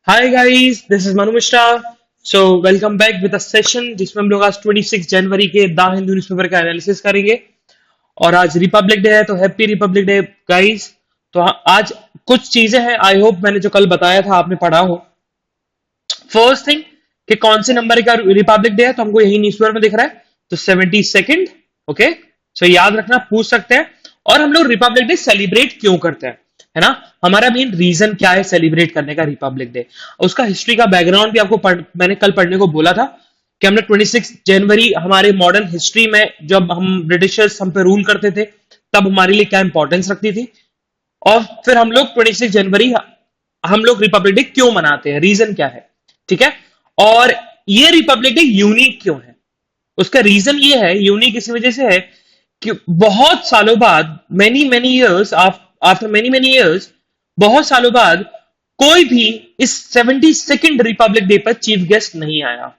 Hi guys, this is Manu Mishra. So welcome back with a session जिसमें हम लोग आज 26 जनवरी के द हिंदू न्यूज़पेपर का एनालिसिस करेंगे। और आज रिपब्लिक डे है, तो हैप्पी रिपब्लिक डे गाइस। तो आज कुछ चीजें हैं, आई होप मैंने जो कल बताया था आपने पढ़ा हो। फर्स्ट थिंग कि कौन से नंबर का रिपब्लिक डे है, तो हमको यही न्यूज़पेपर में दिख रहा है, तो 72nd। ओके, सो याद रखना, पूछ सकते हैं। और हम लोग रिपब्लिक डे सेलिब्रेट क्यों करते हैं, है ना। हमारा मेन रीजन क्या है सेलिब्रेट करने का रिपब्लिक डे, उसका हिस्ट्री का बैकग्राउंड भी आपको मैंने कल पढ़ने को बोला था कि हमने 26 जनवरी हमारे मॉडर्न हिस्ट्री में जब हम ब्रिटिशर्स हम पे रूल करते थे तब हमारे लिए क्या इंपॉर्टेंस रखती थी। और फिर हम लोग 26 जनवरी हम लोग रिपब्लिक डे क्यों मनाते हैं, रीजन क्या है, ठीक है। और ये रिपब्लिक डे यूनिक क्यों है, उसका रीजन ये है, यूनिक इस वजह से है कि बहुत सालों बाद, many many years after many many years, बहुत सालों बाद कोई भी इस 72nd रिपब्लिक डे पर चीफ गेस्ट नहीं आया।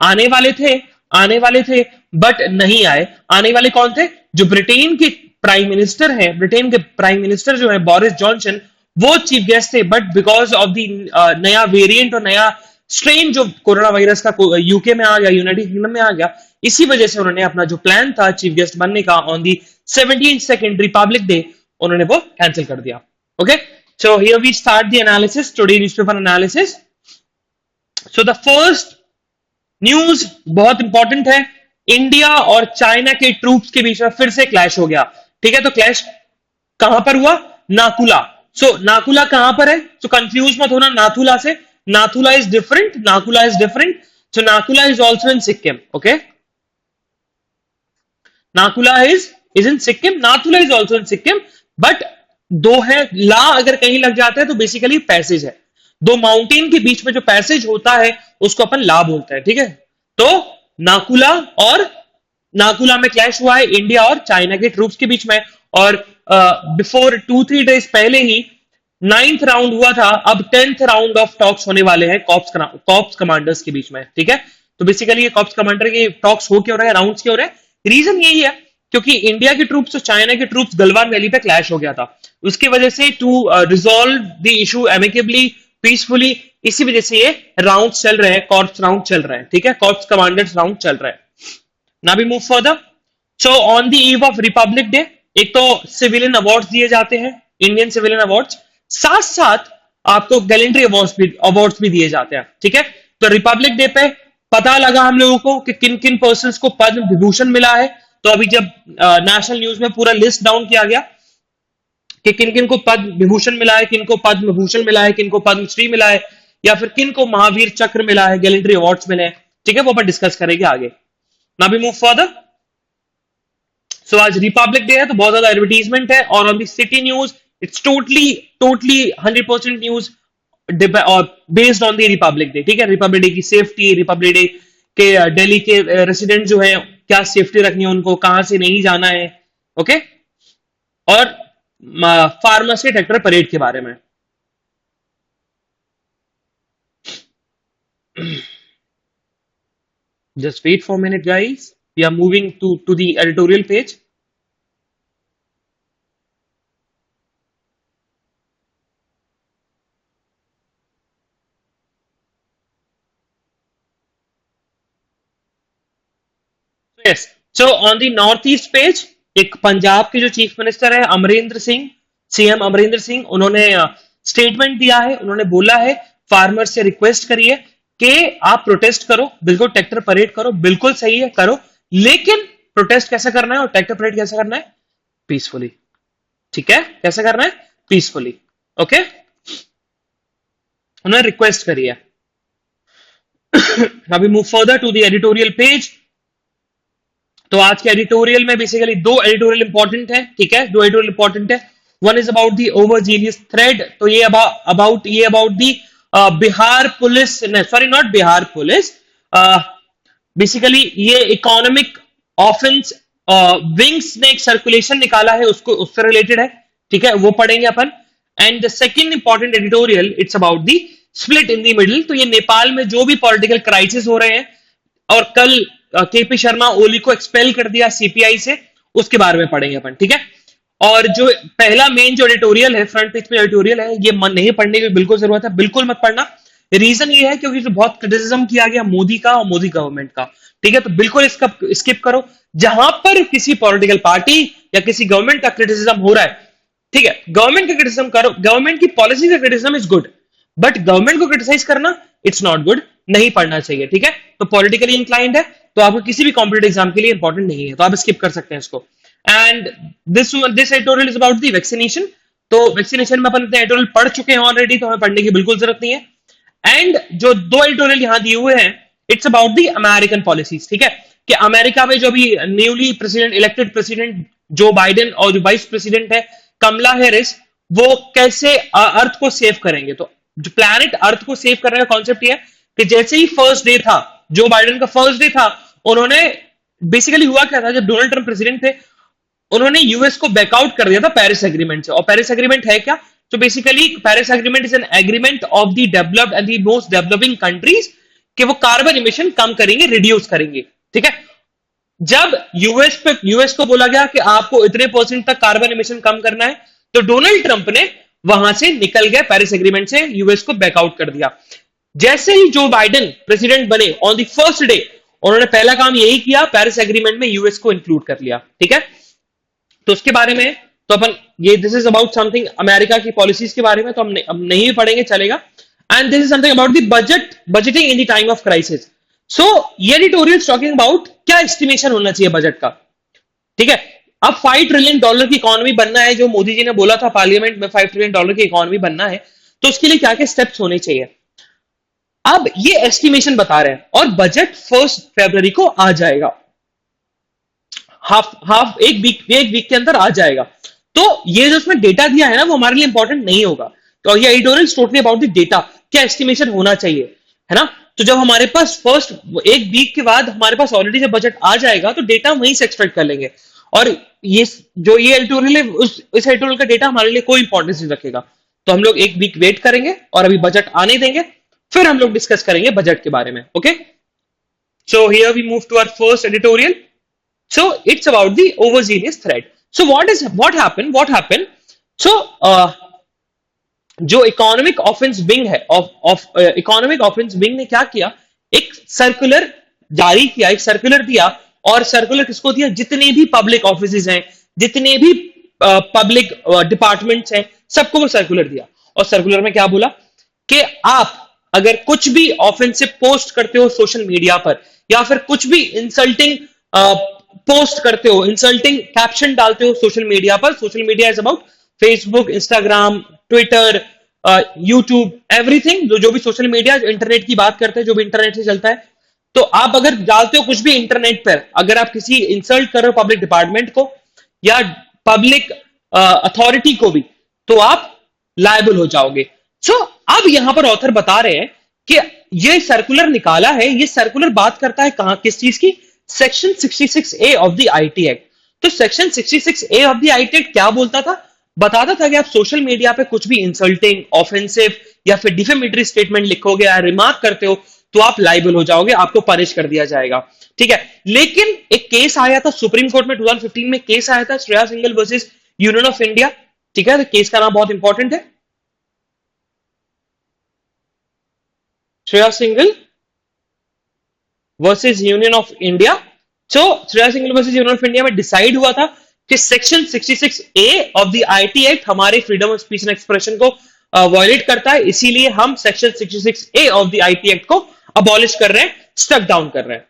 आने वाले थे, आने वाले थे, बट नहीं आए। आने वाले कौन थे? जो ब्रिटेन के प्राइम मिनिस्टर हैं, ब्रिटेन के प्राइम मिनिस्टर जो है बोरिस जॉनसन, वो चीफ गेस्ट थे। बट बिकॉज ऑफ द नया वेरिएंट और नया स्ट्रेन जो कोरोना वायरस का यूके में आ गया, यूनाइटेड किंगडम में आ गया, इसी वजह से उन्होंने अपना जो प्लान था चीफ गेस्ट बनने का on the 72nd Republic day, उन्होंने वो कैंसिल कर दिया। Okay, so here we start the analysis, today newspaper analysis. So the first news बहुत इंपॉर्टेंट है, इंडिया और चाइना के ट्रूप्स के बीच में फिर से क्लैश हो गया। ठीक है, तो क्लैश कहां पर हुआ? नाकुला। सो नाकुला कहां पर है? सो कंफ्यूज मत होना नाथुला से, Nathula is different, Naku La is different. So Naku La is also in Sikkim. Okay, Naku La is in Sikkim, Nathula is also in Sikkim. But दो है, ला अगर कहीं लग जाता है तो बेसिकली पैसेज है, दो माउंटेन के बीच में जो पैसेज होता है उसको अपन ला बोलते हैं। ठीक है, तो नाकुला और नाकुला में क्लैश हुआ है इंडिया और चाइना के ट्रूप्स के बीच में। और बिफोर 2-3 डेज पहले ही 9th राउंड हुआ था, अब 10th राउंड ऑफ टॉक्स होने वाले हैं कॉप्स कमांडर्स के बीच में। ठीक है, तो बेसिकली ये कॉप्स कमांडर के टॉक्स हो क्यों रहे हैं, राउंड्स क्यों हो रहे हैं? रीजन यही है क्योंकि इंडिया के ट्रूप्स और चाइना के ट्रूप्स गलवान वैली पे क्लैश हो गया था, उसकी वजह से to resolve the issue amicably, peacefully, इसी वजह से ये राउंड चल रहे हैं, कॉर्प्स राउंड चल रहे हैं। ठीक है, कॉर्प्स कमांडर्स राउंड चल रहे हैं। ना भी move further. So on the eve of Republic day एक तो सिविलियन अवार्ड्स दिए जाते हैं, इंडियन सिविलियन अवार्ड्स, साथ साथ आपको गैलेंट्री अवार्ड्स भी दिए जाते हैं। ठीक है, तो रिपब्लिक डे पे पता लगा हम लोगों को कि किन किन पर्संस को पद्म विभूषण मिला है। तो अभी जब नेशनल न्यूज में पूरा लिस्ट डाउन किया गया कि किन किन को पद्म विभूषण मिला है, किन को पद्म भूषण मिला है, किन को पद्मश्री मिला है, या फिर किन को महावीर चक्र मिला है, गैलेंट्री अवार्ड्स मिले हैं। ठीक है, वो अपन डिस्कस करेंगे आगे। ना भी मूव फर्दर। सो आज रिपब्लिक डे है तो बहुत ज्यादा एडवर्टीजमेंट है, और on the city news it's totally totally 100% news based on the Republic day. ठीक है, रिपब्लिक डे की सेफ्टी, रिपब्लिक डे के दिल्ली के रेसिडेंट जो है क्या सेफ्टी रखनी है उनको, कहां से नहीं जाना है। ओके, और फार्मेसी ट्रैक्टर परेड के बारे में। Just wait for a minute, guys. We are moving to the editorial page. Yes. So on the northeast page, एक पंजाब के जो चीफ मिनिस्टर है अमरिंदर सिंह, सीएम अमरिंदर सिंह, उन्होंने स्टेटमेंट दिया है। उन्होंने बोला है फार्मर से रिक्वेस्ट करिए कि आप प्रोटेस्ट करो, बिल्कुल ट्रैक्टर परेड करो, बिल्कुल सही है, करो, लेकिन प्रोटेस्ट कैसे करना है और ट्रैक्टर परेड कैसे करना है? पीसफुली। ठीक है, कैसे करना है? पीसफुली। ओके, उन्होंने रिक्वेस्ट करी है। अभी move further to the editorial page. तो आज के एडिटोरियल में बेसिकली दो एडिटोरियल इंपॉर्टेंट है। ठीक है, दो एडिटोरियल इंपॉर्टेंट है। One is about the overgenius thread, तो ये about the Bihar police, sorry not Bihar police, basically ये इकोनॉमिक ऑफेंस विंग्स ने एक सर्कुलेशन निकाला है, उसको उससे रिलेटेड है। ठीक है, वो पढ़ेंगे अपन। And the second important editorial it's about the split in the middle, तो ये नेपाल में जो भी पॉलिटिकल क्राइसिस हो रहे हैं, और कल केपी शर्मा ओली को एक्सपेल कर दिया सीपीआई से, उसके बारे में पढ़ेंगे अपन। ठीक है, और जो पहला मेन जो एडिटोरियल है, फ्रंट पेज पे एडिटोरियल है, ये मन नहीं पढ़ने की बिल्कुल जरूरत है, बिल्कुल मत पढ़ना। रीजन ये है क्योंकि जो बहुत क्रिटिसिज्म किया गया मोदी का और मोदी गवर्नमेंट का, ठीक है, तो बिल्कुल इसका स्किप करो। जहां पर किसी पॉलिटिकल पार्टी या किसी गवर्नमेंट का क्रिटिसिज्म हो रहा है, ठीक है, गवर्नमेंट का क्रिटिसिज्म करो, गवर्नमेंट की पॉलिसी का criticism is good, but government को क्रिटिसाइज करना इट्स नॉट गुड, नहीं पढ़ना चाहिए, ठीक है। तो पॉलिटिकली इंक्लाइंड है तो आपको किसी भी कॉम्पिटेटिव एग्जाम के लिए इंपॉर्टेंट नहीं है, तो आप स्किप कर सकते हैं इसको। And this editorial is about the vaccination. तो वैक्सीनेशन में अपन इतने एडिटोरियल पढ़ चुके हैं ऑलरेडी, तो हमें पढ़ने की बिल्कुल जरूरत नहीं है। एंड जो दो एडिटोरियल यहां दिए हुए हैं, it's about the American policies, ठीक है, कि अमेरिका में जो भी newly president elected president Joe Biden और जो वाइस प्रेसिडेंट है कमला हैरिस, वो कैसे अर्थ को सेव करेंगे। तो जो प्लैनेट अर्थ को सेव करने का कॉन्सेप्ट ये है कि जैसे ही फर्स्ट डे था, जो बाइडेन का फर्स्ट डे था, उन्होंने बेसिकली हुआ क्या था, जब डोनाल्ड ट्रंप प्रेसिडेंट थे, उन्होंने यूएस को बैकआउट कर दिया था पेरिस एग्रीमेंट से। और पेरिस एग्रीमेंट है क्या, तो basically Paris agreement is an agreement of the developed and the most developing countries कि वो कार्बन इमिशन कम करेंगे, रिड्यूस करेंगे, ठीक है। जब यूएस को बोला गया कि आपको इतने परसेंट तक कार्बन इमिशन कम करना है, तो डोनाल्ड ट्रंप ने वहां से निकल गए, पेरिस एग्रीमेंट से यूएस को बैकआउट कर दिया। जैसे ही जो बाइडेन प्रेसिडेंट बने ऑन द फर्स्ट डे, उन्होंने पहला काम यही किया, पेरिस एग्रीमेंट में यूएस को इंक्लूड कर लिया, ठीक है। तो उसके बारे में तो अपन ये this is about something America की पॉलिसीज के बारे में, तो हम नहीं भी पढ़ेंगे, चलेगा। And this is something about the budgeting in the time of crisis. So ये एडिटोरियल टॉकिंग अबाउट क्या एस्टिमेशन होना चाहिए बजट का, ठीक है। अब $5 ट्रिलियन की इकोनॉमी बनना है, जो मोदी जी ने बोला था पार्लियामेंट में, $5 ट्रिलियन की इकोनॉमी बनना है, तो उसके लिए क्या क्या स्टेप्स होने चाहिए। अब ये एस्टिमेशन बता रहे हैं, और बजट 1 फरवरी को आ जाएगा, एक वीक के अंदर आ जाएगा। तो ये जो उसमें डेटा दिया है ना, वो हमारे लिए इंपॉर्टेंट नहीं होगा। तो ये editorial totally about the data, क्या एस्टिमेशन होना चाहिए, है ना। तो जब हमारे पास फर्स्ट एक वीक के बाद हमारे पास ऑलरेडी जब बजट आ जाएगा, तो डेटा वहीं से एक्सट्रैक्ट कर लेंगे। और ये जो ये एडिटोरियल है, इस एडिटोरियल का डेटा हमारे लिए कोई इंपॉर्टेंस नहीं रखेगा। तो हम लोग एक वीक वेट करेंगे और अभी बजट आने देंगे, फिर हम लोग डिस्कस करेंगे बजट के बारे में, okay. So here we move to our first editorial. So it's about the overzealous threat. So what happened? So जो इकोनॉमिक ऑफेंस विंग है इकोनॉमिक ऑफेंस विंग ने क्या किया, एक सर्कुलर जारी किया, एक सर्कुलर दिया। और सर्कुलर किसको दिया, जितने भी पब्लिक ऑफिसेज हैं, जितने भी पब्लिक डिपार्टमेंट्स हैं, सबको वो सर्कुलर दिया। और सर्कुलर में क्या बोला कि आप अगर कुछ भी ऑफेंसिव पोस्ट करते हो सोशल मीडिया पर, या फिर कुछ भी इंसल्टिंग पोस्ट करते हो, इंसल्टिंग कैप्शन डालते हो सोशल मीडिया पर, social media is about Facebook, Instagram, Twitter, YouTube, everything, जो भी सोशल मीडिया, जो इंटरनेट की बात करते हैं, जो भी इंटरनेट से चलता है। तो आप अगर डालते हो कुछ भी इंटरनेट पर, अगर आप किसी इंसल्ट कर रहे हो पब्लिक डिपार्टमेंट को या पब्लिक अथॉरिटी को भी, तो आप लायबल हो जाओगे। सो अब यहां पर ऑथर बता रहे हैं कि ये सर्कुलर निकाला है, ये सर्कुलर बात करता है कहां, किस चीज की, section 66A of the IT act. तो section 66A of the IT act क्या बोलता था, बताता था कि आप सोशल मीडिया पे कुछ भी इंसल्टिंग, ऑफेंसिव या फिर डिफेमेटरी स्टेटमेंट लिखोगे या रिमार्क करते हो, तो आप लाइबल हो जाओगे, आपको पनिश कर दिया जाएगा, ठीक है। लेकिन एक केस आया था सुप्रीम कोर्ट में, 2015 में केस आया था, Shreya Singhal versus union of India, ठीक है। तो केस का नाम बहुत इंपॉर्टेंट है, Shreya Singhal versus union of India. So Shreya Singhal versus union of India में डिसाइड हुआ था कि section 66A of the IT act हमारे freedom of speech and expression को वायलेट करता है, इसीलिए हम section 66A of the IT act को अबॉलिश कर रहे हैं, स्टक डाउन कर रहे हैं।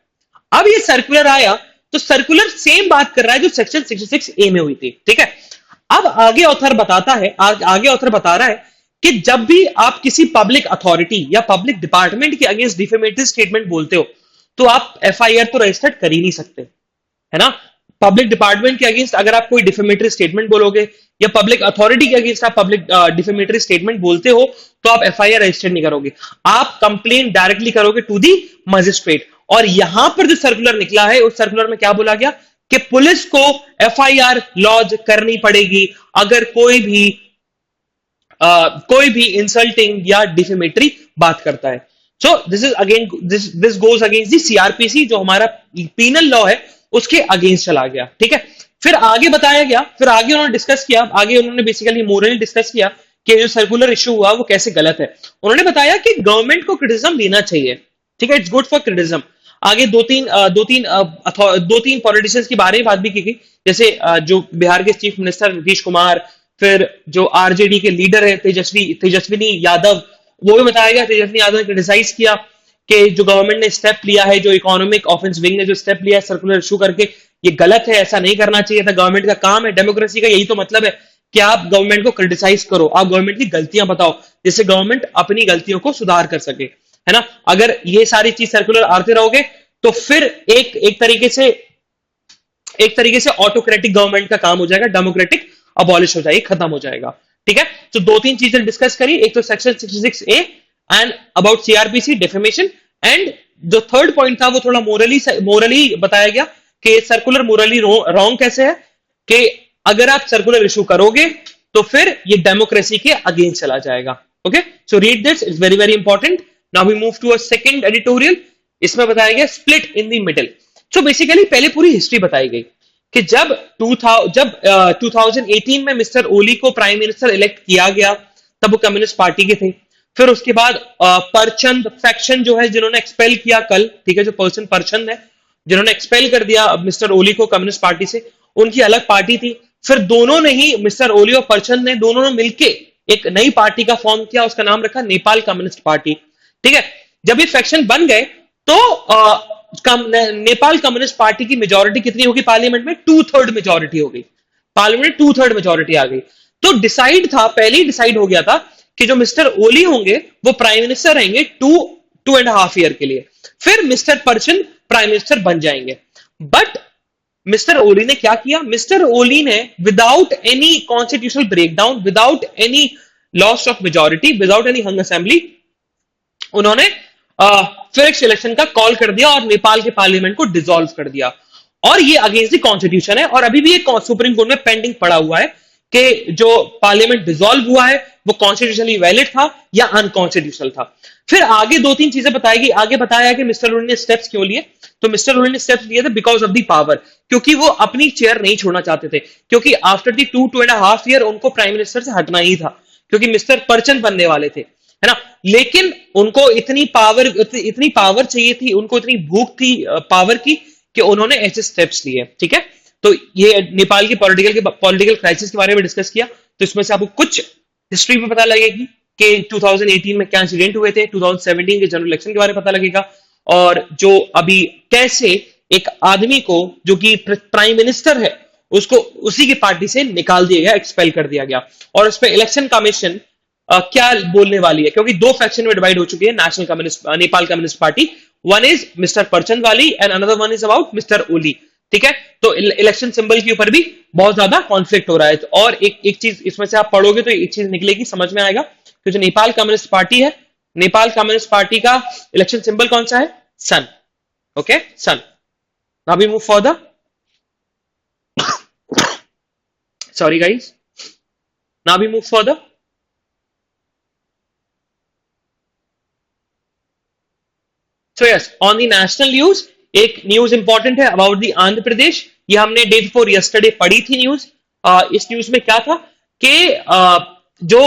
अब ये सर्कुलर आया, तो सर्कुलर सेम बात कर रहा है जो सेक्शन 66A में हुई थी, ठीक है। अब आगे ऑथर बता रहा है कि जब भी आप किसी पब्लिक अथॉरिटी या पब्लिक डिपार्टमेंट के अगेंस्ट डिफेमेटरी स्टेटमेंट बोलते हो, तो आप एफआईआर तो रजिस्टर कर ही नहीं सकते, है ना। पब्लिक डिपार्टमेंट के अगेंस्ट अगर आप कोई डिफेमेटरी स्टेटमेंट बोलोगे या पब्लिक अथॉरिटी के अगेंस्ट आप पब्लिक डिफेमेटरी स्टेटमेंट बोलते हो, तो आप एफआईआर रजिस्टर नहीं करोगे, आप कंप्लेन डायरेक्टली करोगे टू दी मजिस्ट्रेट। और यहां पर जो सर्कुलर निकला है, उस सर्कुलर में क्या बोला गया कि पुलिस को एफआईआर लॉन्च करनी पड़ेगी अगर कोई भी इंसल्टिंग या डिफेमेटरी बात करता है। So this goes against the CrPC, जो हमारा पीनल लॉ है उसके अगेंस्ट चला गया, ठीक है। फिर आगे बताया गया, फिर आगे उन्होंने डिस्कस किया, आगे उन्होंने बेसिकली मोरली डिस्कस किया कि जो सर्कुलर इशू हुआ वो कैसे गलत है। उन्होंने बताया कि गवर्नमेंट को क्रिटिसिज्म लेना चाहिए, ठीक है, इट्स गुड फॉर क्रिटिसिज्म। आगे दो तीन पॉलिटिशियंस के बारे में बात भी की गई, जैसे जो बिहार के चीफ मिनिस्टर नीतीश कुमार, फिर जो आरजेडी के लीडर है तेजस्विनी यादव, वो भी बताया गया। तेजस्विनी यादव ने क्रिटिसाइज किया कि जो गवर्नमेंट ने स्टेप लिया है, जो इकोनॉमिक ऑफेंस विंग ने जो स्टेप लिया है सर्कुलर इशू करके, ये गलत है, ऐसा नहीं करना चाहिए था। गवर्नमेंट का काम है, डेमोक्रेसी का यही तो मतलब है कि आप गवर्नमेंट को क्रिटिसाइज करो, आप गवर्नमेंट की गलतियां बताओ, जिससे गवर्नमेंट अपनी गलतियों को सुधार कर सके, है ना। अगर ये सारी चीज सर्कुलर आते रहोगे तो फिर एक तरीके से ऑटोक्रेटिक गवर्नमेंट का काम हो जाएगा, डेमोक्रेटिक अबॉलिश हो जाएगी, खत्म हो जाएगा, ठीक है। तो दो तीन चीजें डिस्कस करी, एक तो section 66A and about CrPC defamation, and जो थर्ड पॉइंट था वो थोड़ा मोरली बताया गया कि सर्कुलर मोरली रॉन्ग कैसे है, कि अगर आप सर्कुलर इशू करोगे तो फिर ये डेमोक्रेसी के अगेंस्ट चला जाएगा। Okay, so read this, it's very very important. Now we move to a second editorial. इसमें बताया गया split in the middle. So basically पहले पूरी हिस्ट्री बताई गई कि जब 2018 में मिस्टर ओली को प्राइम मिनिस्टर इलेक्ट किया गया, तब वो कम्युनिस्ट पार्टी के थे। फिर उसके बाद परचंद फैक्शन जो है, जिन्होंने एक्सपेल किया कल, ठीक है, जो पर्सन परचंद है, जिन्होंने एक्सपेल कर दिया मिस्टर ओली को कम्युनिस्ट पार्टी से, उनकी अलग पार्टी थी। फिर दोनों ने ही, मिस्टर ओली और परचंद ने, दोनों ने मिलके एक नई पार्टी का फॉर्म किया, उसका नाम रखा नेपाल कम्युनिस्ट पार्टी, ठीक है। जब ये फैक्शन बन गए तो नेपाल कम्युनिस्ट पार्टी की मेजोरिटी कितनी होगी पार्लियामेंट में? 2/3 मेजोरिटी हो गई, पार्लियामेंट में 2/3 मेजोरिटी आ गई। तो डिसाइड था, पहले ही डिसाइड हो गया था कि जो मिस्टर ओली होंगे वो प्राइम मिनिस्टर रहेंगे 2.5 ईयर के लिए, फिर मिस्टर परचन प्राइम मिनिस्टर बन जाएंगे। बट मिस्टर ओली ने क्या किया? मिस्टर ओली ने without any constitutional breakdown, without any loss of majority, without any hung assembly, उन्होंने फिर इलेक्शन का कॉल कर दिया और नेपाल के पार्लियामेंट को डिसॉल्व कर दिया। और ये अगेंस्ट द कॉन्स्टिट्यूशन है, और अभी भी ये सुप्रीम कोर्ट में पेंडिंग पड़ा हुआ है कि जो पार्लियामेंट डिसॉल्व हुआ है वो कॉन्स्टिट्यूशनली वैलिड था या अनकॉन्स्टिट्यूशनल था। फिर आगे दो तीन चीजें बताएगी। आगे बताया कि मिस्टर ओली ने स्टेप्स क्यों लिए, तो मिस्टर ओली ने स्टेप्स लिए थे बिकॉज ऑफ द पावर, क्योंकि वो अपनी चेयर नहीं छोड़ना चाहते थे, क्योंकि आफ्टर द 2.5 ईयर उनको प्राइम मिनिस्टर से हटना ही था, क्योंकि मिस्टर परचन बनने वाले थे, है ना। लेकिन उनको इतनी पावर चाहिए थी, उनको इतनी भूख थी पावर की, कि उन्होंने ऐसे स्टेप्स लिए, ठीक है। तो ये नेपाल की पॉलिटिकल क्राइसिस के बारे में डिस्कस किया। तो इसमें से आपको कुछ हिस्ट्री में पता लगेगी कि 2018 में क्या इंसिडेंट हुए थे, 2017 के जनरल इलेक्शन के बारे में पता लगेगा, और जो अभी कैसे एक आदमी को जो कि प्राइम मिनिस्टर है उसको उसी की पार्टी से निकाल दिया गया, एक्सपेल कर दिया गया, और उस पर इलेक्शन कमीशन क्या बोलने वाली है, क्योंकि दो फैक्शन में डिवाइड हो चुकी है national communist Nepal communist party. One is mister Prachanda वाली and another one is about mister Oli, ठीक है। तो इलेक्शन सिंबल के ऊपर भी बहुत ज्यादा कॉन्फ्लिक्ट हो रहा है। और एक चीज इसमें से आप पढ़ोगे तो एक चीज निकलेगी, समझ में आएगा कि जो नेपाल कम्युनिस्ट पार्टी है, नेपाल कम्युनिस्ट पार्टी का इलेक्शन सिंबल कौन सा है? Sun, okay, sun. Now we move further, sorry guys, now we move further. So yes, on the national news एक न्यूज इंपॉर्टेंट है अबाउट द आंध्र प्रदेश। ये हमने डे बिफोर यस्टरडे पढ़ी थी न्यूज। इस न्यूज में क्या था कि जो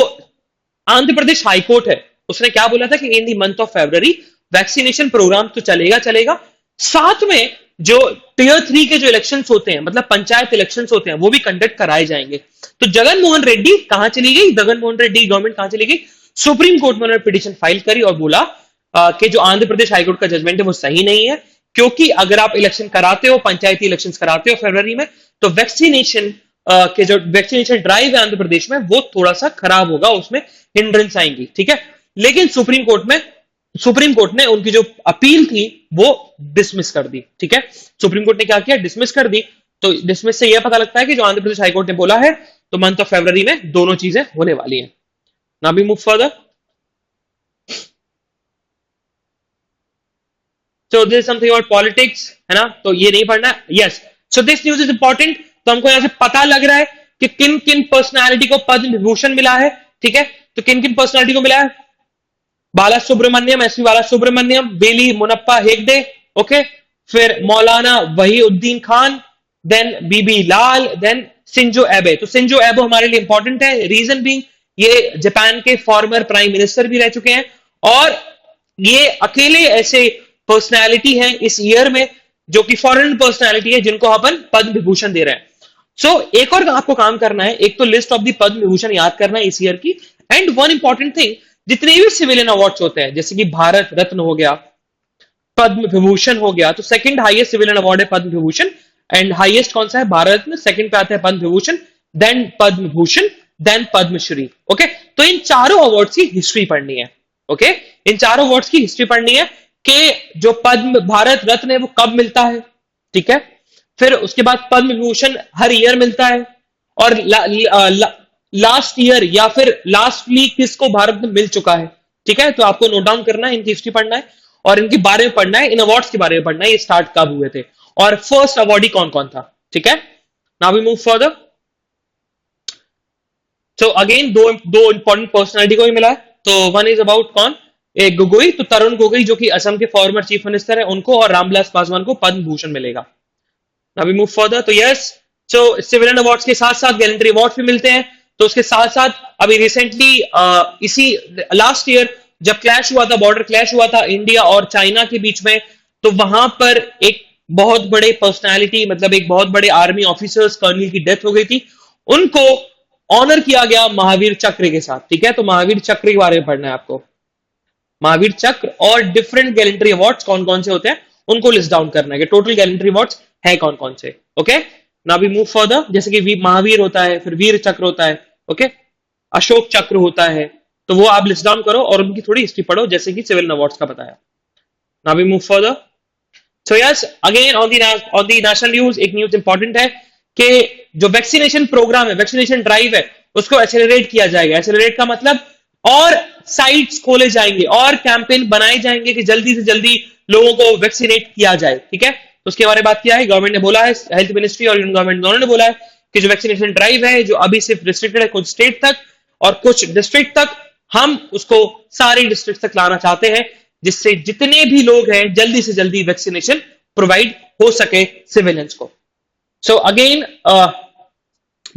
आंध्र प्रदेश हाईकोर्ट है उसने क्या बोला था कि in the month of February vaccination programme तो चलेगा, साथ में जो टियर 3 के जो इलेक्शंस होते हैं, मतलब पंचायत इलेक्शंस होते हैं, वो भी कंडक्ट कराए जाएंगे। तो जगन मोहन रेड्डी कहां चली गई? जगन मोहन रेड्डी गवर्नमेंट कहां चली गई? सुप्रीम कोर्ट में उन्होंने पिटीशन फाइल करी और बोला कि जो आंध्र प्रदेश हाईकोर्ट का जजमेंट है वो सही नहीं है, क्योंकि अगर आप इलेक्शन कराते हो, पंचायती इलेक्शन कराते हो फरवरी में, तो वैक्सीनेशन के जो वैक्सीनेशन ड्राइव है आंध्र प्रदेश में वो थोड़ा सा खराब होगा, उसमें हिंड्रेंस आएंगी, ठीक है। लेकिन सुप्रीम कोर्ट ने उनकी जो अपील थी वो डिसमिस कर दी, ठीक है। सुप्रीम कोर्ट ने क्या किया? डिसमिस कर दी। तो डिसमिस से यह पता लगता है कि जो आंध्र प्रदेश हाईकोर्ट ने बोला है, तो मंथ ऑफ फरवरी में दोनों चीजें होने वाली हैं। Now we move further. So this is something about politics, है ना, तो ये नहीं पढ़ना। Yes, so this news is important. तो हमको यहां से पता लग रहा है कि किन किन पर्सनालिटी को पद्म विभूषण मिला है, ठीक है। तो किन किन पर्सनालिटी को मिला है? बाला सुब्रमण्यम, एसपी बाला सुब्रमण्यम, बेली मुनप्पा हेगडे, ओके। फिर मौलाना वहीउद्दीन खान, देन बीबी लाल, देन सिंजो एबे। तो सिंजो एबे हमारे लिए इंपॉर्टेंट है, रीजन बीइंग ये जापान के फॉर्मर प्राइम मिनिस्टर भी रह चुके हैं, और ये अकेले ऐसे पर्सनैलिटी हैं इस ईयर में जो कि फॉरेन पर्सनैलिटी है जिनको अपन पद्म विभूषण दे रहे हैं। एक और आपको काम करना है, एक तो list of the Padma Vibhushan याद करना है इस ईयर की, एंड वन इंपॉर्टेंट थिंग, जितने भी सिविलियन अवार्ड्स होते हैं जैसे कि भारत रत्न हो गया, पद्म विभूषण हो गया, तो सेकंड हाईएस्ट सिविलियन अवार्ड है पद्म विभूषण, एंड हाईएस्ट कौन सा है, भारत रत्न, सेकंड पे आता है Padma Vibhushan, then Padma Bhushan, then Padmashri. Okay, तो इन चारों अवार्ड्स की हिस्ट्री पढ़नी है। ओके, इन चारों अवार्ड्स की हिस्ट्री पढ़नी है कि जो पद्म भारत रत्न है वो कब मिलता है, ठीक है, फिर उसके बाद पद्म विभूषण हर ईयर मिलता है, और लास्ट ईयर या फिर लास्ट वीक किसको भारत में मिल चुका है, ठीक है। तो आपको नोट डाउन करना है, इनकी हिस्ट्री पढ़ना है और इनके बारे में पढ़ना है, इन अवार्ड्स के बारे में पढ़ना है, ये स्टार्ट कब हुए थे और फर्स्ट अवार्डी कौन कौन था, ठीक है। Now we move further. So again दो इंपॉर्टेंट पर्सनालिटी को ही मिला है। तो वन इज अबाउट कौन, एक गोगोई, तो तरुण गोगोई जो कि असम के फॉर्मर चीफ मिनिस्टर है, उनको, और रामविलास पासवान को पद्म भूषण मिलेगा। Now we move further. तो यस, सो सिविलियन अवार्ड्स के साथ साथ गैलेंट्री अवार्ड्स भी मिलते हैं। तो उसके साथ साथ अभी रिसेंटली इसी लास्ट ईयर जब क्लैश हुआ था, बॉर्डर क्लैश हुआ था इंडिया और चाइना के बीच में, तो वहां पर एक बहुत बड़े पर्सनालिटी, मतलब एक बहुत बड़े आर्मी ऑफिसर्स कर्नल की डेथ हो गई थी, उनको ऑनर किया गया महावीर चक्र के साथ, ठीक है। तो महावीर चक्र के बारे में पढ़ना है आपको, महावीर चक्र और डिफरेंट गैलेंट्री अवार्ड्स कौन कौन से होते हैं उनको लिस्ट डाउन करना है कि टोटल गैलेंट्री अवार्ड्स है कौन कौन से। Okay, now we move further. जैसे कि महावीर होता है, फिर वीर चक्र होता है, ओके, अशोक चक्र होता है, तो वो आप लिस्ट डाउन करो और उनकी थोड़ी हिस्ट्री पढ़ो जैसे कि सिविल अवार्ड्स का बताया। Now we move further. So yes, again on the national news एक न्यूज इंपॉर्टेंट है कि जो वैक्सीनेशन प्रोग्राम है, वैक्सीनेशन ड्राइव है, उसको एक्सेलरेट किया जाएगा। एक्सेलरेट का मतलब और साइट्स खोले जाएंगे और कैंपेन बनाए जाएंगे कि जल्दी से जल्दी लोगों को वैक्सीनेट किया जाए, ठीक है। तो उसके बारे में बात किया है, गवर्नमेंट ने बोला है, हेल्थ मिनिस्ट्री और यूनियन गवर्नमेंट दोनों ने बोला है कि जो वैक्सीनेशन ड्राइव है जो अभी सिर्फ रिस्ट्रिक्टेड है कुछ स्टेट तक और कुछ डिस्ट्रिक्ट तक, हम उसको सारे डिस्ट्रिक्ट तक लाना चाहते हैं जिससे जितने भी लोग हैं जल्दी से जल्दी वैक्सीनेशन प्रोवाइड हो सके सिविलियंस को। सो अगेन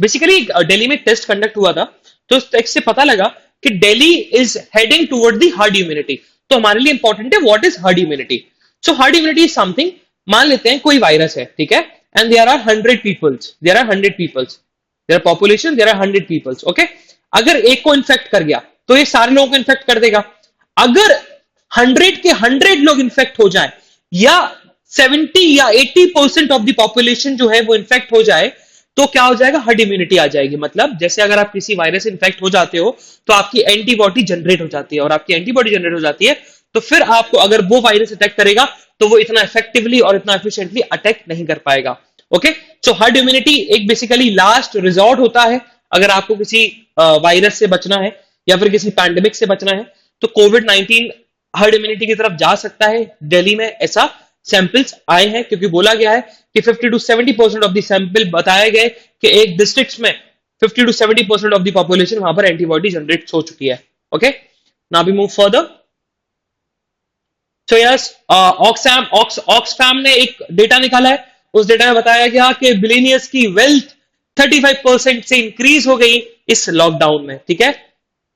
बेसिकली दिल्ली में टेस्ट कंडक्ट हुआ था, तो उस टेस्ट से पता लगा कि Delhi is heading toward the herd immunity. तो हमारे लिए इंपॉर्टेंट है what is herd immunity. So herd immunity is something, मान लेते हैं कोई वायरस है, ठीक है, and there are 100 peoples, there are 100 peoples, their population, there are 100 peoples, okay. अगर एक को इन्फेक्ट कर गया तो ये सारे लोगों को इन्फेक्ट कर देगा। अगर 100 के 100 लोग इन्फेक्ट हो जाए या 70 या 80% ऑफ द पॉपुलेशन जो है वो इन्फेक्ट हो जाए, तो क्या हो जाएगा, हर्ड इम्यूनिटी आ जाएगी। मतलब जैसे अगर आप किसी वायरस से इन्फेक्ट हो जाते हो तो आपकी एंटीबॉडी जनरेट हो जाती है, और आपकी एंटीबॉडी जनरेट हो जाती है तो फिर आपको अगर वो वायरस अटैक करेगा तो वो इतना इफेक्टिवली और इतना एफिशिएंटली अटैक नहीं कर पाएगा। ओके, सो हर्ड इम्यूनिटी एक बेसिकली लास्ट रिजॉर्ट होता है अगर आपको किसी वायरस से बचना है या फिर किसी पैंडेमिक से बचना है, तो कोविड-19 हर्ड इम्यूनिटी की तरफ जा सकता है। दिल्ली में ऐसा सैंपल्स आए हैं क्योंकि बोला गया है कि 50 to 70% ऑफ द सैंपल बताए गए कि एक डिस्ट्रिक्ट में 50 to 70% ऑफ द पॉपुलेशन वहां पर एंटीबॉडी जनरेट हो चुकी है। Okay, now we move further. So yes, Oxfam ने एक डेटा निकाला है, उस डेटा में बताया गया कि बिलियनियर्स की वेल्थ 35% से इंक्रीज हो गई इस लॉकडाउन में, ठीक है।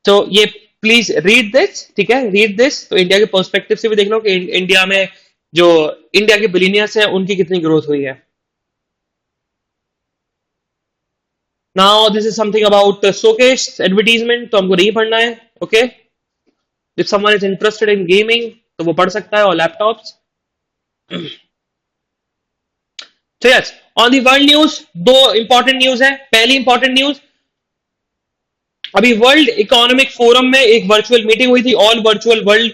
तो ये प्लीज रीड दिस, ठीक है, रीड दिस। तो इंडिया के पर्सपेक्टिव से भी देख लो कि इंडिया में जो इंडिया के बिलियनियर्स हैं उनकी कितनी ग्रोथ हुई है। Now this is something about showcase advertisement, तो हमको नहीं पढ़ना है। Okay, if someone is interested in gaming तो वो पढ़ सकता है, और लैपटॉप्स। तो yes, on the world news दो इंपॉर्टेंट न्यूज है। पहली इंपॉर्टेंट न्यूज, अभी वर्ल्ड इकोनॉमिक फोरम में एक वर्चुअल मीटिंग हुई थी, all virtual world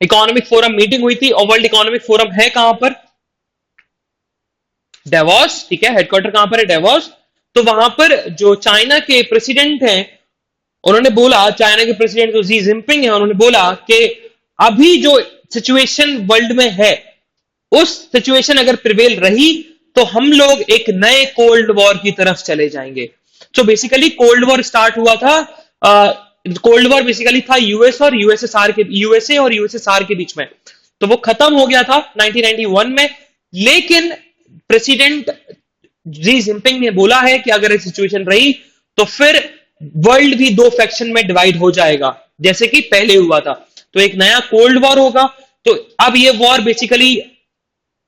economic forum meeting हुई थी। और वर्ल्ड इकोनॉमिक फोरम है कहां पर, डेवोस, ठीक है, हेडक्वार्टर कहां पर है, डेवोस। तो वहां पर जो चाइना के प्रेसिडेंट हैं उन्होंने बोला, चाइना के प्रेसिडेंट जो जी जिनपिंग है उन्होंने बोला कि अभी जो सिचुएशन वर्ल्ड में है उस सिचुएशन अगर प्रिवेल रही तो हम लोग एक नए कोल्ड वॉर की तरफ चले जाएंगे। तो बेसिकली कोल्ड वॉर स्टार्ट हुआ था, कोल्ड वॉर बेसिकली था यूएस और यूएसएसआर के, यूएसए और यूएसएसआर के बीच में, तो वो खत्म हो गया था 1991 में। लेकिन प्रेसिडेंट जी जिनपिंग ने बोला है कि अगर ये सिचुएशन रही तो फिर वर्ल्ड भी दो फैक्शन में डिवाइड हो जाएगा, जैसे कि पहले हुआ था। तो एक नया कोल्ड वॉर होगा। तो अब ये वॉर बेसिकली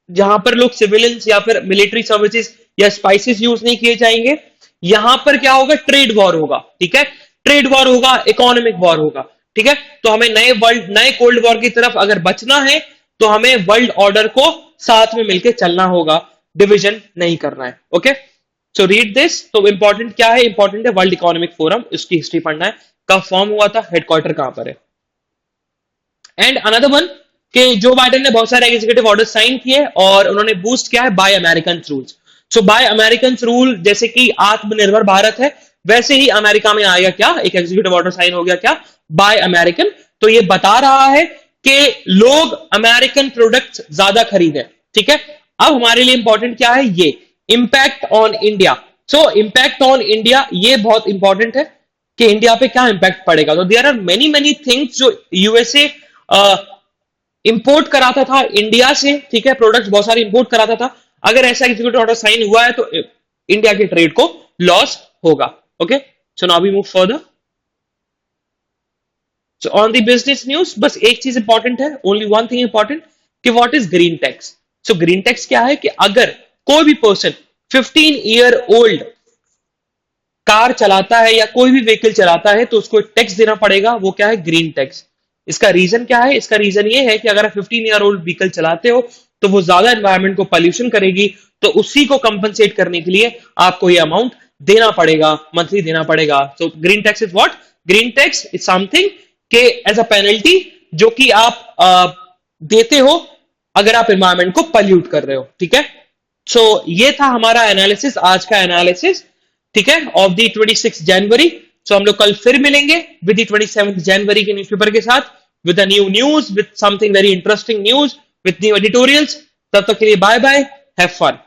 जहां पर लोग सिविलियंस या फिर मिलिट्री सर्विसेज या स्पाइसेस यूज नहीं किए जाएंगे, यहां पर क्या होगा, ट्रेड वॉर होगा। ठीक है, ट्रेड वॉर होगा, इकोनॉमिक वॉर होगा। ठीक है, तो हमें नए कोल्ड वॉर की तरफ अगर बचना है तो हमें वर्ल्ड ऑर्डर को साथ में मिलकर चलना होगा, डिविजन नहीं करना है। Okay, so read this. तो इंपॉर्टेंट क्या है, इंपॉर्टेंट है वर्ल्ड इकोनॉमिक फोरम, इसकी हिस्ट्री पढ़ना है, कब फॉर्म हुआ था, हेडक्वार्टर कहां पर है। एंड अनदर वन कि जो बाइडेन ने बहुत सारे एग्जीक्यूटिव ऑर्डर साइन किए और उन्होंने बूस्ट किया है बाय अमेरिकन रूल्स। सो बाय अमेरिकन रूल, जैसे कि आत्मनिर्भर भारत है, वैसे ही अमेरिका में आएगा क्या, एक एग्जीक्यूटिव ऑर्डर साइन हो गया क्या, बाय अमेरिकन। तो ये बता रहा है कि लोग अमेरिकन प्रोडक्ट्स ज्यादा खरीदें। ठीक है, अब हमारे लिए इंपॉर्टेंट क्या है, ये impact on India. So impact on India ये बहुत इंपॉर्टेंट है कि इंडिया पे क्या इंपैक्ट पड़ेगा। तो there are many many things जो यूएसए इंपोर्ट कराता था इंडिया से। ठीक है, प्रोडक्ट्स बहुत सारे इंपोर्ट कराता था। अगर ऐसा एग्जीक्यूटिव ऑर्डर साइन हुआ है तो इंडिया के ट्रेड को लॉस होगा। Okay, so now we move further. So on the business news बस एक चीज इंपॉर्टेंट है, ओनली वन थिंग इंपॉर्टेंट, कि what is green tax. So green tax क्या है कि अगर कोई भी पर्सन 15 ईयर ओल्ड कार चलाता है या कोई भी व्हीकल चलाता है तो उसको एक टैक्स देना पड़ेगा, वो क्या है, ग्रीन टैक्स। इसका रीजन क्या है, इसका रीजन ये है कि अगर आप 15 ईयर ओल्ड व्हीकल चलाते हो तो वो ज्यादा एनवायरमेंट को पॉल्यूशन करेगी, तो उसी को कंपनसेट करने के लिए आपको ये अमाउंट देना पड़ेगा, मंथली देना पड़ेगा। सो green tax is what, green tax is something के एज अ पेनल्टी जो कि आप देते हो अगर आप एनवायरमेंट को पॉल्यूट कर रहे हो। ठीक है, सो ये था हमारा एनालिसिस, आज का एनालिसिस। ठीक है, ऑफ द 26 जनवरी। सो हम लोग कल फिर मिलेंगे विद द 27 जनवरी के न्यूज़पेपर के साथ, with a new news, with something very interesting news, with new editorials. तब तक के लिए बाय बाय, हैव फन।